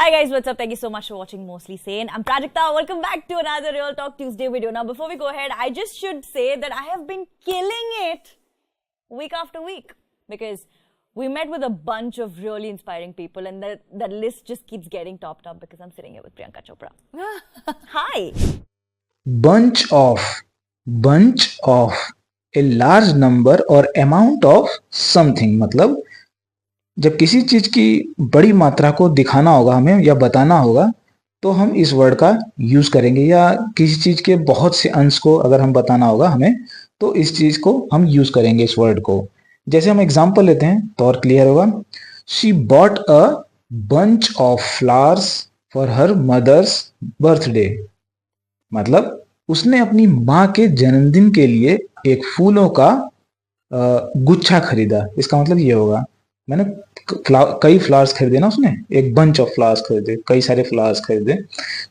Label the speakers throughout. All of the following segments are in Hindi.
Speaker 1: Hi guys, what's up? Thank you so much for watching Mostly Sane. I'm Prajakta. Welcome back to another Real Talk Tuesday video. Now, before we go ahead, I just should say that I have been killing it week after week because we met with a bunch of really inspiring people and the list just keeps getting topped up because I'm sitting here with Priyanka Chopra. Hi!
Speaker 2: Bunch of a large number or amount of something, मतलब जब किसी चीज की बड़ी मात्रा को दिखाना होगा हमें या बताना होगा तो हम इस वर्ड का यूज करेंगे, या किसी चीज के बहुत से अंश को अगर हम बताना होगा हमें तो इस चीज को हम यूज करेंगे इस वर्ड को। जैसे हम एग्जांपल लेते हैं तो और क्लियर होगा। She bought a bunch of flowers for her mother's birthday, मतलब उसने अपनी माँ के जन्मदिन के लिए एक फूलों का गुच्छा खरीदा। इसका मतलब ये होगा मैंने कई फ्लावर्स खरीदे ना, उसने एक बंच ऑफ फ्लावर्स खरीदे, कई सारे फ्लावर्स खरीदे,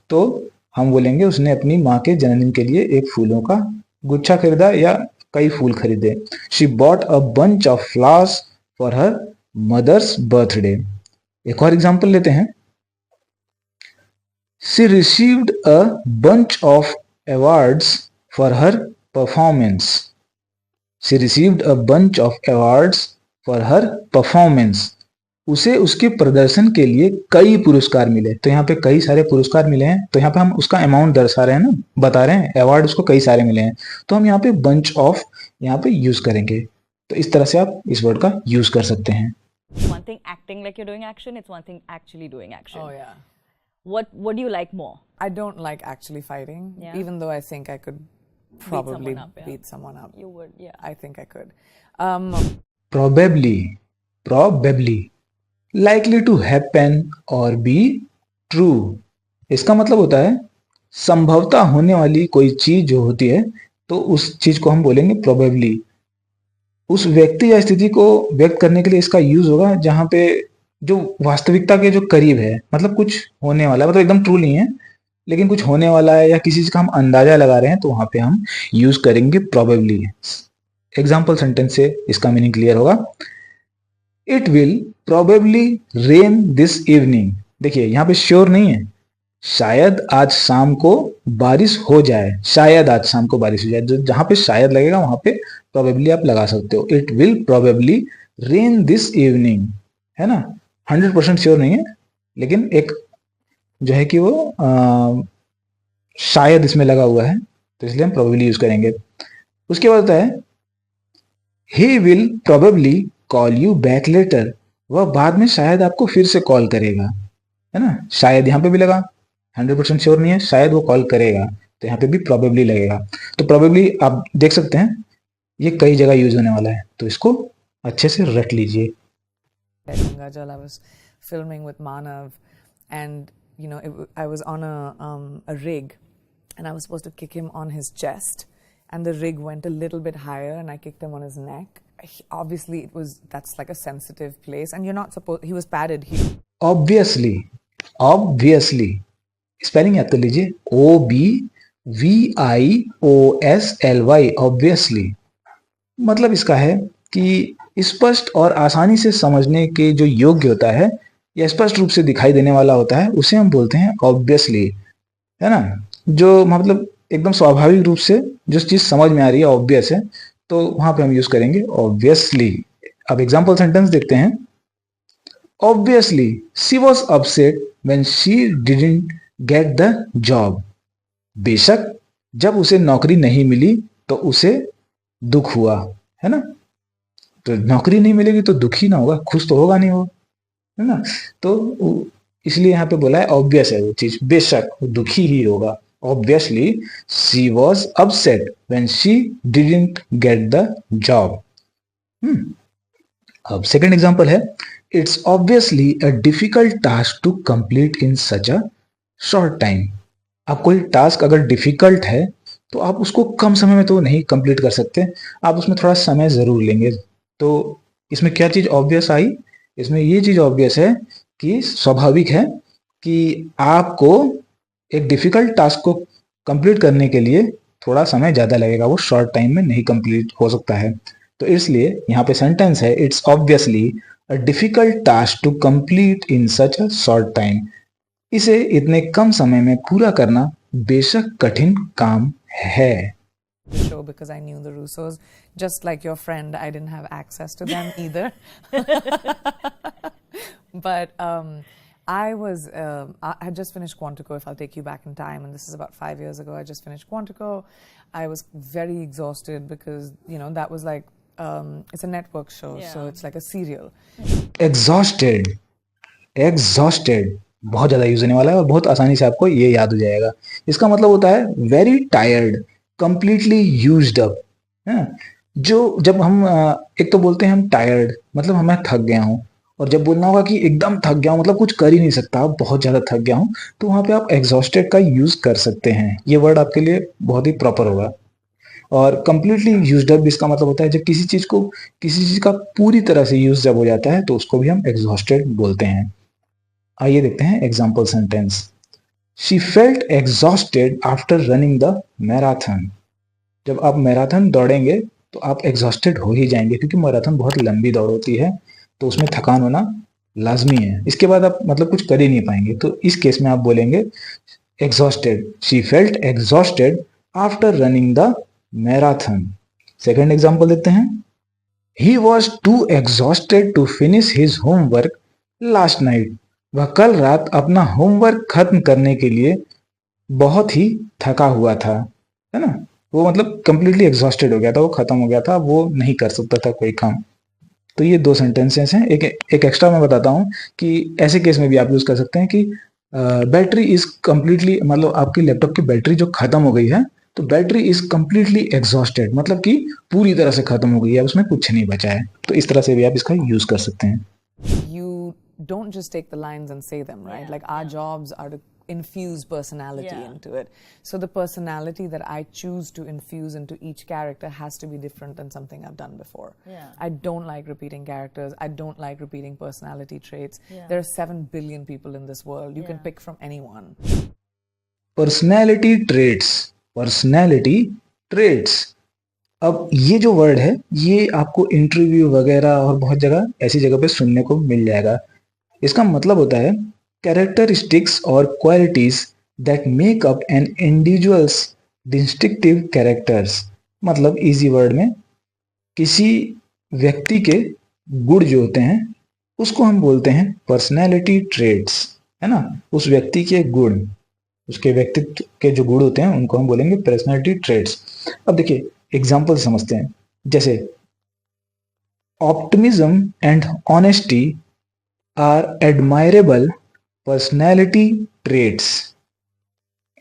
Speaker 2: तो हम बोलेंगे उसने अपनी माँ के जन्मदिन के लिए एक फूलों का गुच्छा खरीदा या कई फूल खरीदे। She bought a bunch of flowers for her mother's birthday. एक और एग्जांपल लेते हैं। She received a bunch of awards for her performance. She received a bunch of awards for her performance. उसे उसके प्रदर्शन के लिए कई पुरस्कार मिले। तो यहाँ पे कई सारे पुरस्कार मिले हैं, तो यहाँ पे हम उसका अमाउंट दर्शा रहे हैं ना, बता रहे हैं अवार्ड उसको कई सारे मिले हैं, तो हम यहाँ पे बंच ऑफ यहाँ पे यूज करेंगे। तो इस तरह से आप इस वर्ड का यूज कर सकते हैं।
Speaker 1: One thing acting like you're doing action, it's one thing actually doing action.
Speaker 3: Oh yeah.
Speaker 1: What do you like more?
Speaker 3: I don't like actually fighting,
Speaker 1: Yeah.
Speaker 3: even though I think I could probably
Speaker 1: someone up, yeah.
Speaker 3: beat someone up.
Speaker 1: You would, yeah.
Speaker 3: I think I could.
Speaker 2: Probably likely to happen or be true। इसका मतलब होता है संभवतः होने वाली कोई चीज जो होती है तो उस चीज को हम बोलेंगे probably। उस व्यक्ति या स्थिति को व्यक्त करने के लिए इसका यूज होगा जहां पे जो वास्तविकता के जो करीब है, मतलब कुछ होने वाला है, मतलब एकदम ट्रू नहीं है लेकिन कुछ होने वाला है या किसी चीज का हम अंदाजा लगा रहे हैं, तो वहां पे हम यूज करेंगे probably। एग्जाम्पल सेंटेंस से इसका मीनिंग क्लियर होगा। It will probably rain this evening. देखिए यहाँ पे श्योर नहीं है, शायद आज शाम को बारिश हो जाए, शायद आज शाम को बारिश हो जाए। जहां पे शायद लगेगा वहां पे प्रोबेबली आप लगा सकते हो। It will probably rain this evening, है ना, 100% श्योर नहीं है लेकिन एक जो है कि वो शायद इसमें लगा हुआ है, तो इसलिए हम प्रोबेबली यूज करेंगे। उसके बाद होता है he will probably call you back later. वह बाद में शायद आपको फिर से कॉल करेगा, है ना। शायद यहाँ पे भी लगा, 100% श्योर नहीं है, शायद वो कॉल करेगा, तो यहाँ पे भी प्रोबेबली लगेगा। तो प्रोबेबली आप देख सकते हैं ये कई जगह यूज होने वाला है, तो इसको अच्छे से रट लीजिए।
Speaker 3: Gangajal, I was filming with Manav, and you know I was on a rig, and I was supposed to kick him on his chest, and the rig went a little bit higher, and I kicked him on his neck. Obviously, that's like a sensitive place, and you're not supposed. He was padded.
Speaker 2: Obviously spelling याद कर लीजिए, OBVIOSLY, ऑब्वियसली। मतलब इसका है कि स्पष्ट और आसानी से समझने के जो योग्य होता है या स्पष्ट रूप से दिखाई देने वाला होता है उसे हम बोलते हैं ऑब्वियसली, है ना। जो मतलब एकदम स्वाभाविक रूप से जो चीज समझ में आ रही है, ऑब्वियस है, तो वहां पे हम यूज करेंगे ऑब्वियसली। अब एग्जांपल सेंटेंस देखते हैं। Obviously she was upset when she didn't get the job. बेशक जब उसे नौकरी नहीं मिली तो उसे दुख हुआ, है ना। तो नौकरी नहीं मिलेगी तो दुख ही ना होगा, खुश तो होगा नहीं वो, है ना। तो इसलिए यहाँ पे बोला है ऑब्वियस है वो चीज, बेशक दुखी ही होगा। Obviously, she was upset when she didn't get the job. अब सेकेंड एग्जाम्पल है। It's obviously a difficult task to complete in such a short time. अब कोई टास्क अगर डिफिकल्ट है तो आप उसको कम समय में तो नहीं कंप्लीट कर सकते, आप उसमें थोड़ा समय जरूर लेंगे। तो इसमें क्या चीज ऑब्वियस आई? इसमें ये चीज ऑब्वियस है कि स्वाभाविक है कि आपको एक डिफिकल्ट टास्क को कंप्लीट करने के लिए थोड़ा समय ज़्यादा लगेगा, वो शॉर्ट टाइम में नहीं कंप्लीट हो सकता है। तो इसलिए यहाँ पे सेंटेंस है, it's obviously a difficult task to complete in such a short time. इसे इतने कम समय में पूरा करना बेशक कठिन काम है।
Speaker 3: The show because I knew the Russos. Just like your friend, I didn't have access to them either. But I had just finished Quantico, if I'll take you back in time, and this is about 5 years ago. I just finished Quantico. I was very exhausted because, that was like, it's a network show, so it's like a serial.
Speaker 2: Exhausted. बहुत ज़्यादा यूज होने वाला है और बहुत आसानी से आपको ये याद हो जाएगा। इसका मतलब होता है very tired, completely used up. जो जब हम एक तो बोलते हैं हम टायर्ड, मतलब मैं थक गया हूँ, और जब बोलना होगा कि एकदम थक गया हूँ मतलब कुछ कर ही नहीं सकता, बहुत ज़्यादा थक गया हूँ, तो वहाँ पे आप एग्जॉस्टेड का यूज़ कर सकते हैं। ये वर्ड आपके लिए बहुत ही प्रॉपर होगा। और कंप्लीटली यूज्ड अप इसका मतलब होता है जब किसी चीज़ का पूरी तरह से यूज जब हो जाता है तो उसको भी हम एग्जॉस्टेड बोलते हैं। आइए देखते हैं example sentence. She felt exhausted after running the marathon. जब आप मैराथन दौड़ेंगे तो आप एग्जॉस्टेड हो ही जाएंगे, क्योंकि मैराथन बहुत लंबी दौड़ होती है, तो उसमें थकान होना लाजमी है। इसके बाद आप मतलब कुछ कर ही नहीं पाएंगे, तो इस केस में आप बोलेंगे exhausted. She felt exhausted after running the marathon. Second example देते हैं। He was too exhausted to finish his homework last night. वह कल रात अपना होमवर्क खत्म करने के लिए बहुत ही थका हुआ था, है ना। वो मतलब कंप्लीटली एग्जॉस्टेड हो गया था, वो खत्म हो गया था, वो नहीं कर सकता था कोई काम। तो ये 2 सेंटेंसेस हैं। एक एक्स्ट्रा मैं बताता हूँ कि ऐसे केस में भी आप यूज कर सकते हैं कि बैटरी इज कंप्लीटली, मतलब आपकी लैपटॉप की बैटरी जो खत्म हो गई है, तो बैटरी इज कंप्लीटली एग्जॉस्टेड, मतलब कि पूरी तरह से खत्म हो गई है, उसमें कुछ नहीं बचा है। तो इस तरह से भी आप इसका यूज कर सकते हैं।
Speaker 3: Don't just take the lines and say them, right? Like our jobs are to infuse personality into it. So the personality that I choose to infuse into each character has to be different than something I've done before. I don't like repeating characters. I don't like repeating personality traits. There are 7 billion people in this world. You can pick from anyone.
Speaker 2: Personality traits. अब ये जो वर्ड है ये आपको इंटरव्यू वगैरह और बहुत जगह ऐसी जगह पे सुनने को मिल जाएगा। इसका मतलब होता है कैरेक्टरिस्टिक्स और qualities that make up an individuals distinctive characters. मतलब इजी वर्ड में किसी व्यक्ति के गुण जो होते हैं उसको हम बोलते हैं पर्सनैलिटी ट्रेट्स, है ना। उस व्यक्ति के गुण, उसके व्यक्तित्व के जो गुण होते हैं उनको हम बोलेंगे पर्सनैलिटी ट्रेट्स। अब देखिए एग्जाम्पल समझते हैं। जैसे optimism and honesty are admirable personality traits.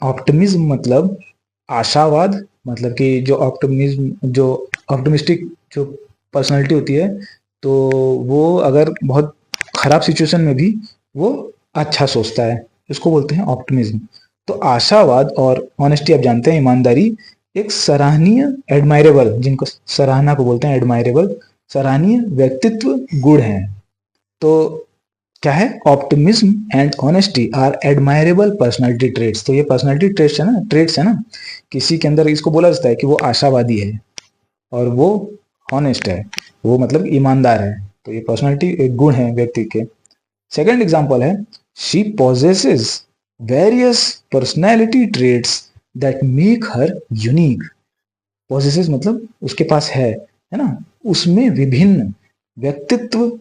Speaker 2: Optimism मतलब आशावाद, मतलब कि जो ऑप्टिमिस्टिक जो पर्सनैलिटी होती है, तो वो अगर बहुत खराब सिचुएशन में भी वो अच्छा सोचता है, उसको बोलते हैं ऑप्टिमिज्म। तो आशावाद और ऑनेस्टी आप जानते हैं, ईमानदारी, एक सराहनीय एडमायरेबल, जिनको सराहना को बोलते हैं एडमायरेबल, सराहनीय व्यक्तित्व गुण हैं। तो क्या है? Optimism and honesty are admirable personality traits. तो ये पर्सनालिटी ट्रेट्स है ना, किसी के अंदर इसको बोला जाता है कि वो आशावादी है और वो ऑनेस्ट है, वो मतलब ईमानदार है। तो ये पर्सनालिटी गुण है व्यक्ति के। सेकंड एग्जांपल है, she possesses various personality traits that make her unique. Possesses मतलब उसके पास है ना, उसमें विभिन्न व्यक्तित्व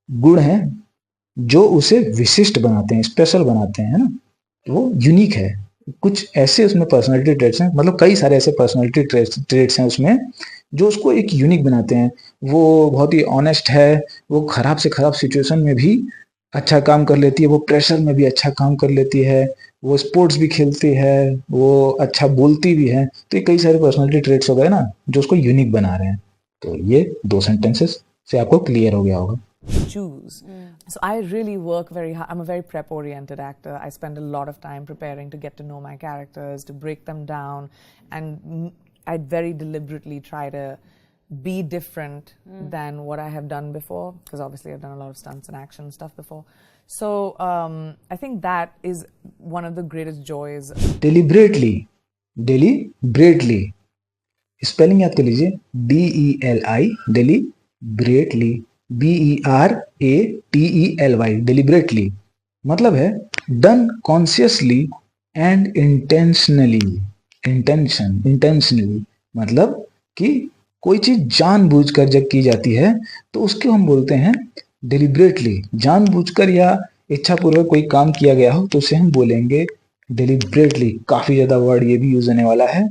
Speaker 2: गुण हैं जो उसे विशिष्ट बनाते हैं, स्पेशल बनाते हैं, है ना। वो यूनिक है। कुछ ऐसे उसमें पर्सनालिटी ट्रेट्स हैं, मतलब कई सारे ऐसे पर्सनालिटी ट्रेट्स हैं उसमें जो उसको एक यूनिक बनाते हैं। वो बहुत ही ऑनेस्ट है, वो खराब से खराब सिचुएशन में भी अच्छा काम कर लेती है, वो प्रेशर में भी अच्छा काम कर लेती है, वो स्पोर्ट्स भी खेलती है, वो अच्छा बोलती भी है। तो ये कई सारे पर्सनालिटी ट्रेट्स हो गए ना जो उसको यूनिक बना रहे हैं। तो ये 2 सेंटेंसेस से आपको क्लियर हो गया होगा।
Speaker 3: Choose. So I really work very hard. I'm a very prep-oriented actor. I spend a lot of time preparing to get to know my characters, to break them down, and I very deliberately try to be different than what I have done before, because obviously I've done a lot of stunts and action stuff before. So I think that is one of the greatest joys.
Speaker 2: Deliberately. Spelling याद कर लीजिए, DELI, deliberately, BERATELY, deliberately, मतलब है done consciously and intentionally. Intentionally मतलब कि कोई चीज जानबूझकर जब की जाती है तो उसको हम बोलते हैं डिलिबरेटली। जानबूझकर या इच्छापूर्वक कोई काम किया गया हो तो उसे हम बोलेंगे डिलिबरेटली। काफी ज्यादा वर्ड ये भी यूज होने वाला है।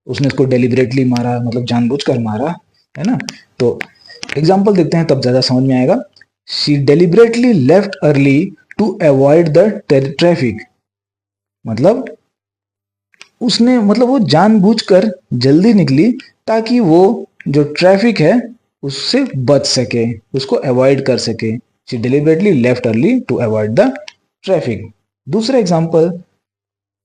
Speaker 2: उसने उसको डिलिबरेटली मारा मतलब जानबूझकर मारा, है ना। तो एग्जाम्पल देखते हैं तब ज्यादा समझ में आएगा। She deliberately left early to avoid the traffic. मतलब उसने मतलब वो जानबूझकर जल्दी निकली ताकि वो जो ट्रैफिक है उससे बच सके, उसको अवॉइड कर सके। She deliberately left early to avoid the traffic. दूसरा example,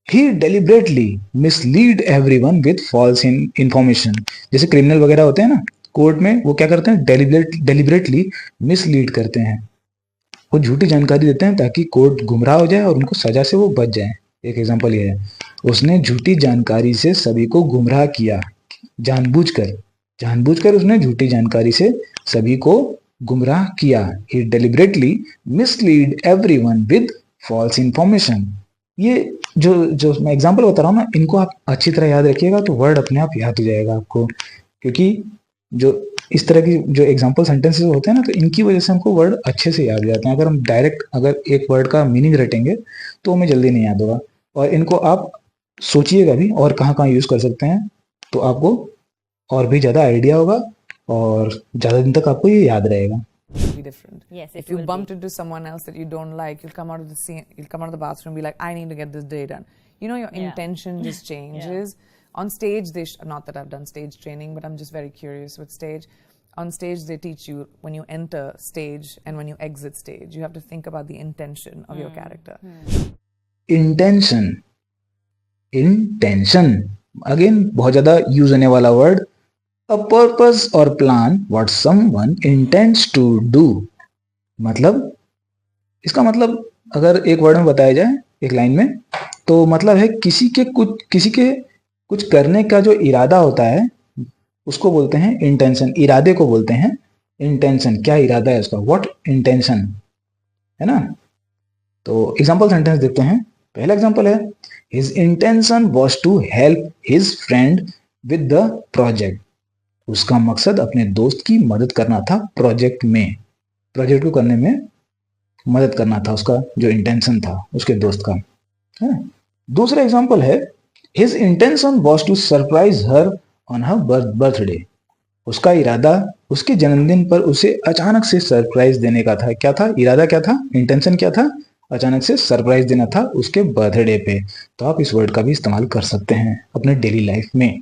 Speaker 2: he deliberately mislead everyone with false information. जैसे क्रिमिनल वगैरह होते हैं ना कोर्ट में, वो क्या करते हैं, डेलिबरेटली मिसलीड करते हैं, वो झूठी जानकारी देते हैं ताकि कोर्ट गुमराह हो जाए और उनको सजा से वो बच जाए। एक एग्जांपल ये है, उसने झूठी जानकारी से सभी को गुमराह किया, जानबूझकर उसने झूठी जानकारी से सभी को गुमराह किया। He deliberately mislead everyone with false information. ये जो मैं एग्जांपल बता रहा हूँ ना, इनको आप अच्छी तरह याद रखिएगा तो वर्ड अपने आप याद हो जाएगा आपको, क्योंकि जो इस तरह की जो एग्जांपल सेंटेंसेस होते हैं ना, तो इनकी वजह से हमको वर्ड अच्छे से याद हो जाते हैं। अगर हम डायरेक्ट अगर एक वर्ड का मीनिंग रटेंगे तो हमें जल्दी नहीं याद होगा। और इनको आप सोचिएगा भी और कहाँ कहाँ यूज कर सकते हैं, तो आपको और भी ज्यादा आइडिया होगा और ज्यादा दिन तक आपको ये याद रहेगा।
Speaker 3: Be different.
Speaker 1: Yes, it
Speaker 3: If you
Speaker 1: will
Speaker 3: bumped
Speaker 1: be.
Speaker 3: into someone else that you don't like, you'll come out of the scene, you'll come out of the bathroom and be like, I need to get this day done. You know, your
Speaker 1: Yeah.
Speaker 3: intention just changes. On stage, not that I've done stage training, but I'm just very curious with stage. On stage, they teach you when you enter stage and when you exit stage, you have to think about the intention of your character.
Speaker 2: Intention again बहुत ज्यादा यूज होने वाला वर्ड। अ पर्पस और plan what someone intends to do. मतलब इसका मतलब अगर एक वर्ड में बताया जाए एक लाइन में, तो मतलब है किसी के कुछ करने का जो इरादा होता है उसको बोलते हैं इंटेंशन। इरादे को बोलते हैं इंटेंशन। क्या इरादा है उसका, व्हाट इंटेंशन, है ना। तो एग्जांपल सेंटेंस देखते हैं। पहला एग्जांपल है, his intention was to help his friend with the project. उसका मकसद अपने दोस्त की मदद करना था प्रोजेक्ट को करने में मदद करना था, उसका जो इंटेंशन था उसके दोस्त का, है। दूसरा एग्जांपल है, his intention was to surprise her on her birthday. उसका इरादा उसके जन्मदिन पर उसे अचानक से सरप्राइज देने का था। क्या था इरादा, क्या था इंटेंशन, क्या था, अचानक से सरप्राइज देना था उसके बर्थडे पे। तो आप इस वर्ड का भी इस्तेमाल कर सकते हैं अपने डेली लाइफ में,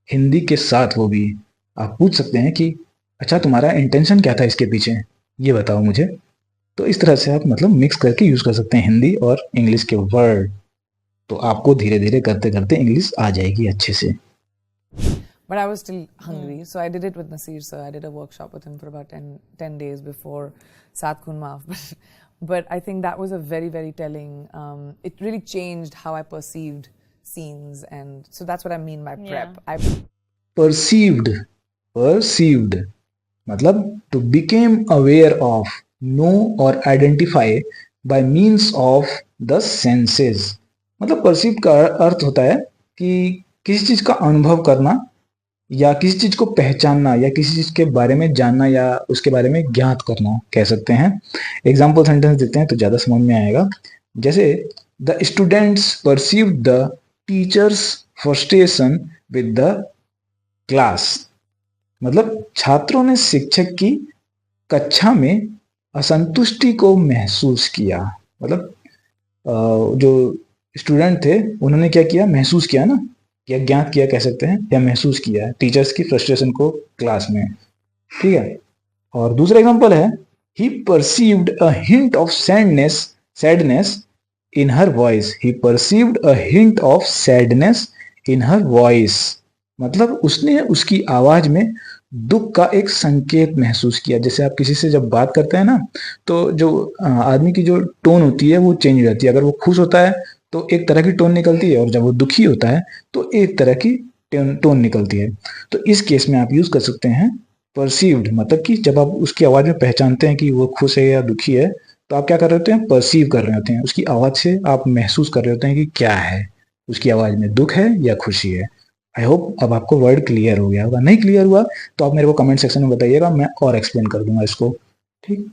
Speaker 2: हिंदी के साथ। वो भी आप पूछ सकते हैं कि अच्छा तुम्हारा इंटेंशन क्या था इसके पीछे, ये बताओ मुझे। तो इस तरह से आप मतलब मिक्स करके यूज कर सकते हैं हिंदी और इंग्लिश के वर्ड। तो आपको धीरे धीरे करते करते इंग्लिश आ जाएगी अच्छे से।
Speaker 3: But I was still hungry, so I did it with Nasir sir. I did a workshop with him for about 10 days before Saat Khun Maaf. But I think that was a very, very telling. It really changed how I perceived scenes, and so that's what I mean by prep.
Speaker 2: Perceived मतलब to become aware of, know or identify by means of the senses। मतलब perceived का अर्थ होता है कि किसी चीज का अनुभव करना या किसी चीज को पहचानना या किसी चीज के बारे में जानना या उसके बारे में ज्ञात करना कह सकते हैं। एग्जाम्पल सेंटेंस देते हैं तो ज्यादा समझ में आएगा। जैसे the students perceived the teachers frustration with the class. मतलब छात्रों ने शिक्षक की कक्षा में असंतुष्टि को महसूस किया। मतलब जो स्टूडेंट थे उन्होंने क्या किया, महसूस किया ना, या ज्ञात किया कह सकते हैं, या महसूस किया टीचर्स की फ्रस्ट्रेशन को क्लास में, ठीक है। और दूसरा एग्जांपल है, he perceived a hint of sadness in her voice. He perceived a hint of sadness in her voice. मतलब उसने उसकी आवाज में दुख का एक संकेत महसूस किया। जैसे आप किसी से जब बात करते हैं ना, तो जो आदमी की जो टोन होती है वो चेंज हो जाती है। अगर वो खुश होता है तो एक तरह की टोन निकलती है, और जब वो दुखी होता है तो एक तरह की टोन निकलती है। तो इस केस में आप यूज कर सकते हैं परसीव्ड, मतलब कि जब आप उसकी आवाज में पहचानते हैं कि वो खुश है या दुखी है, तो आप क्या कर रहे होते हैं, परसीव कर रहे होते हैं, उसकी आवाज़ से आप महसूस कर रहे होते हैं कि क्या है, उसकी आवाज़ में दुख है या खुशी है। आई होप अब आपको वर्ड क्लियर हो गया होगा। नहीं क्लियर हुआ तो आप मेरे को कमेंट सेक्शन में बताइएगा, मैं और एक्सप्लेन कर दूंगा इसको। ठीक।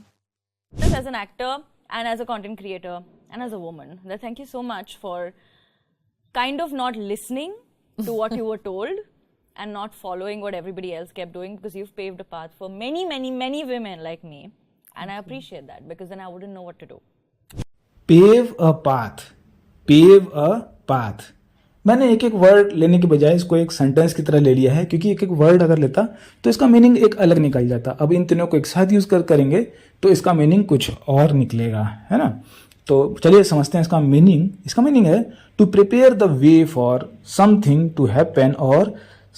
Speaker 1: As an actor and as a content creator and as a woman, that thank you so much for kind of not listening to what you were told and not following what everybody else kept doing, because you've paved a path for many, many, many women like me, and I appreciate that, because then I wouldn't know what to do.
Speaker 2: Pave a path, pave a path. मैंने एक एक वर्ड लेने के बजाय इसको एक सेंटेंस की तरह ले लिया है, क्योंकि एक एक वर्ड अगर लेता तो इसका मीनिंग एक अलग निकल जाता। अब इन तीनों को एक साथ यूज करेंगे तो इसका मीनिंग कुछ और निकलेगा, है ना। तो चलिए समझते हैं इसका मीनिंग। इसका मीनिंग है to prepare the way for something to happen और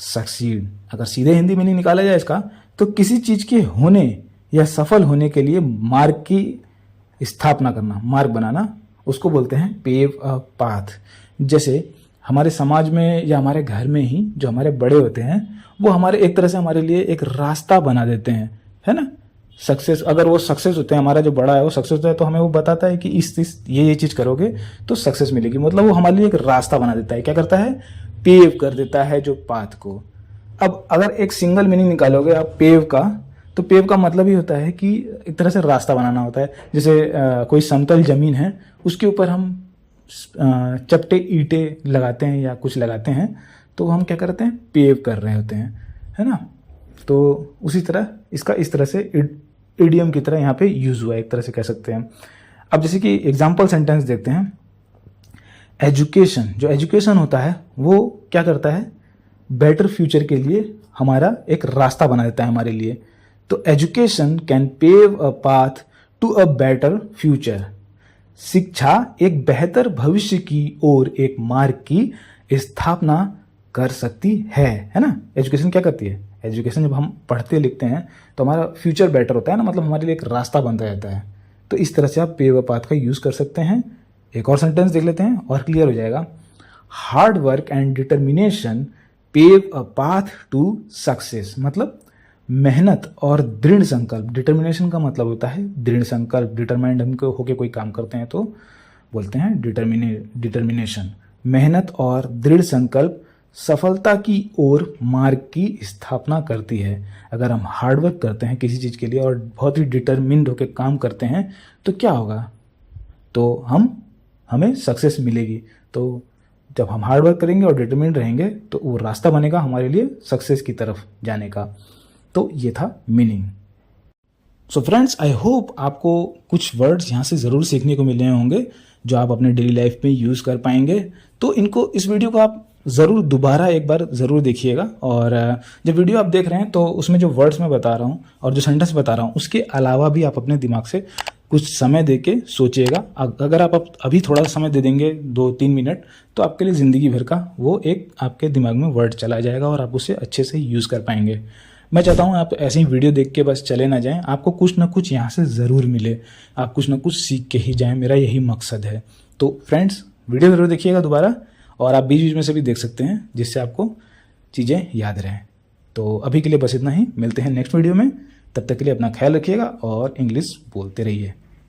Speaker 2: सक्सीड। अगर सीधे हिंदी मीनिंग निकाला जाए इसका, तो किसी चीज के होने या सफल होने के लिए मार्ग की स्थापना करना, मार्ग बनाना, उसको बोलते हैं पेव अ पाथ। जैसे हमारे समाज में या हमारे घर में ही जो हमारे बड़े होते हैं वो हमारे एक तरह से हमारे लिए एक रास्ता बना देते हैं, है ना। सक्सेस, अगर वो सक्सेस होते हैं, हमारा जो बड़ा है वो सक्सेस होता है, तो हमें वो बताता है कि इस ये चीज करोगे तो सक्सेस मिलेगी। मतलब वो हमारे लिए एक रास्ता बना देता है। क्या करता है, पेव कर देता है जो पाथ को। अब अगर एक सिंगल मीनिंग निकालोगे आप पेव का, तो पेव का मतलब ही होता है कि एक तरह से रास्ता बनाना होता है। जैसे कोई समतल जमीन है, उसके ऊपर हम चपटे ईंटे लगाते हैं या कुछ लगाते हैं, तो हम क्या करते हैं, पेव कर रहे होते हैं, है ना। तो उसी तरह इसका इस तरह से इडियम की तरह यहाँ पे यूज हुआ है, एक तरह से कह सकते हैं। अब जैसे कि एग्जाम्पल सेंटेंस देखते हैं। एजुकेशन, जो एजुकेशन होता है वो क्या करता है, बेटर फ्यूचर के लिए हमारा एक रास्ता बना देता है हमारे लिए। तो education can pave a path to a better future. शिक्षा एक बेहतर भविष्य की ओर एक मार्ग की स्थापना कर सकती है ना। एजुकेशन क्या करती है, एजुकेशन जब हम पढ़ते लिखते हैं तो हमारा फ्यूचर बेटर होता है ना, मतलब हमारे लिए एक रास्ता बनता रहता है। तो इस तरह से आप पेव अ पाथ का यूज कर सकते हैं। एक और सेंटेंस देख लेते हैं और क्लियर हो जाएगा। Hard work and determination pave a path to success. मतलब मेहनत और दृढ़ संकल्प। डिटर्मिनेशन का मतलब होता है दृढ़ संकल्प। डिटरमाइंड हम होकर कोई काम करते हैं तो बोलते हैं डिटर्मिनेशन। मेहनत और दृढ़ संकल्प सफलता की ओर मार्ग की स्थापना करती है। अगर हम हार्ड वर्क करते हैं किसी चीज़ के लिए और बहुत ही डिटर्मिन्ड होकर काम करते हैं तो क्या होगा, तो हमें सक्सेस मिलेगी। तो जब हम हार्ड वर्क करेंगे और डिटर्मिन्ड रहेंगे तो वो रास्ता बनेगा हमारे लिए सक्सेस की तरफ जाने का। तो ये था meaning. So friends, I hope आपको कुछ वर्ड्स यहाँ से ज़रूर सीखने को मिले होंगे जो आप अपने डेली लाइफ में यूज़ कर पाएंगे। तो इस वीडियो को आप ज़रूर दोबारा एक बार ज़रूर देखिएगा। और जब वीडियो आप देख रहे हैं तो उसमें जो वर्ड्स मैं बता रहा हूँ और जो सेंटेंस बता रहा हूँ उसके अलावा भी आप अपने दिमाग से कुछ समय दे के सोचिएगा। अगर आप अभी थोड़ा समय दे देंगे 2-3 मिनट, तो आपके लिए ज़िंदगी भर का वो एक आपके दिमाग में वर्ड चला जाएगा और आप उसे अच्छे से यूज़ कर पाएंगे। मैं चाहता हूँ आप ऐसे ही वीडियो देख के बस चले ना जाएं, आपको कुछ ना कुछ यहाँ से ज़रूर मिले, आप कुछ ना कुछ सीख के ही जाएं, मेरा यही मकसद है। तो फ्रेंड्स, वीडियो ज़रूर देखिएगा दोबारा, और आप बीच बीच में से भी देख सकते हैं जिससे आपको चीज़ें याद रहें। तो अभी के लिए बस इतना ही, मिलते हैं नेक्स्ट वीडियो में। तब तक के लिए अपना ख्याल रखिएगा और इंग्लिश बोलते रहिए।